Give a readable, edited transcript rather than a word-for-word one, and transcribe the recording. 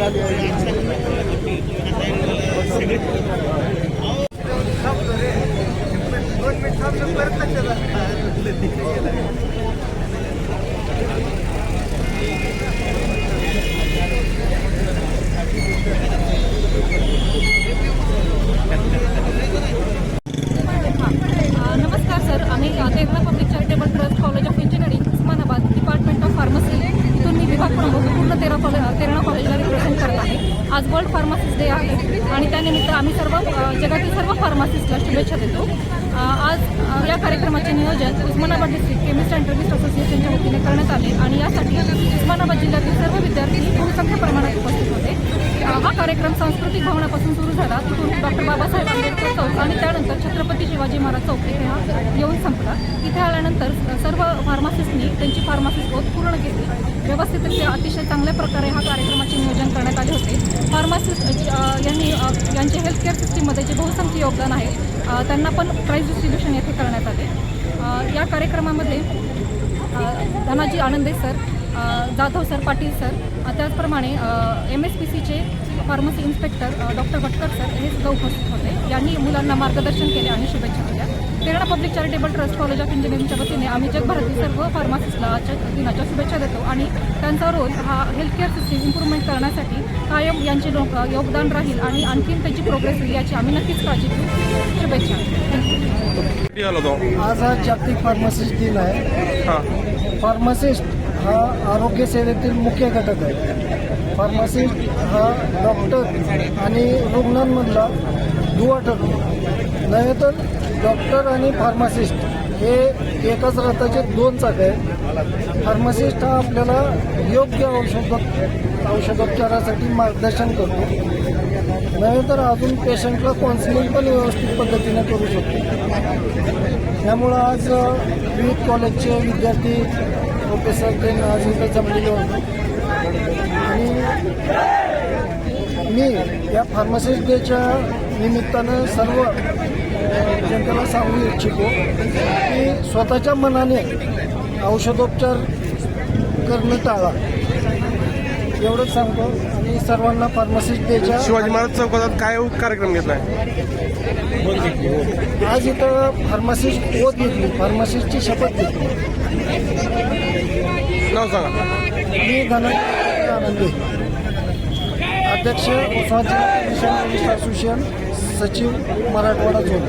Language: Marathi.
नमस्कार सर, आम्ही Devna public charitable trust college of engineering Osmanabad department of pharmacy इथून मी विभाग प्रमुख पूर्ण तेरणा कॉलेजला रिप्रेझेंट करत आहे. आज वर्ल्ड फार्मासिस्ट डे आहे आणि त्यानिमित्त आम्ही सर्व जगातील सर्व फार्मासिस्टला शुभेच्छा देतो. आज या कार्यक्रमाचे नियोजन Osmanabad district chemist and druggist असोसिएशनच्या वतीने करण्यात आले आणि यासाठी उस्मानाबाद जिल्ह्यातील सर्व विद्यार्थी बहुसंख्य प्रमाणात उपस्थित होते. हा कार्यक्रम सांस्कृतिक भवनापासून सुरू झाला, तिथून डॉक्टर बाबासाहेब आंबेडकर चौक आणि त्यानंतर छत्रपती शिवाजी महाराज चौक इथे हा येऊन संपला. इथे आल्यानंतर सर्व फार्मासिस्टनी त्यांची फार्मासिस्ट ओथ पूर्ण केली. व्यवस्थितरित्या अतिशय चांगल्या प्रकारे हा कार्यक्रमाचे नियोजन करण्यात आले होते. फार्मासिस्ट यांचे हेल्थकेअर सिस्टीममध्ये जे बहुसंख्य योगदान आहे त्यांना पण प्राईज डिस्ट्रीब्युशन येथे करण्यात आले. या कार्यक्रमामध्ये Dhanaji Anande sir, Jadhav sir, Patil sir, त्याचप्रमाणे MSPCचे pharmacy inspector doctor Bhatkar sir हे सुद्धा उपस्थित होते. यांनी मुलांना मार्गदर्शन केले आणि शुभेच्छा दिल्या. Terna public charitable trust college of इंजिनिअरिंगच्या वतीने आम्ही जगभरातील सर्व फार्मासिस्टला आजच्या दिनाच्या शुभेच्छा देतो आणि त्यांचा रोल हा हेल्थकेअर सिस्टीम इम्प्रूव्हमेंट करण्यासाठी कायम यांचे योगदान राहील आणि आणखीन त्यांची प्रोग्रेस होईल याची आम्ही नक्कीच काळजी घेऊ. शुभेच्छा. आज हा जागतिक फार्मासिस्ट दिन आहे. फार्मासिस्ट हा आरोग्य सेवेतील मुख्य घटक आहे. फार्मासिस्ट हा डॉक्टर आणि रुग्णांमधला दुवा ठरतो. नाही तर डॉक्टर आणि फार्मासिस्ट हे एकाच रथाचे दोन चाक आहेत. फार्मासिस्ट हा आपल्याला योग्य औषधोपचारासाठी मार्गदर्शन करतो. नाही तर अजून पेशंटला काउन्सिलिंग पण व्यवस्थित पद्धतीने करू शकतो. त्यामुळं आज विविध कॉलेजचे विद्यार्थी प्रोफेसर ते आज इथं जमलेले होते आणि मी या फार्मासिस्ट डेच्या निमित्तानं सर्व जनतेला सांगू इच्छितो की स्वतःच्या मनाने औषधोपचार करणं टाळा, एवढंच सांगतो. आणि सर्वांना फार्मासिस्ट डेच्या शिवाजी महाराज चौकात काय कार्यक्रम घेतला आज इथं फार्मासिस्ट ओथ घेतली, फार्मासिस्टची शपथ घेतली. नाव सांगा. मी धनाजी आनंदे, अध्यक्ष उस्मानाबाद असोसिएशन, सचिव मराठवाडा झोन.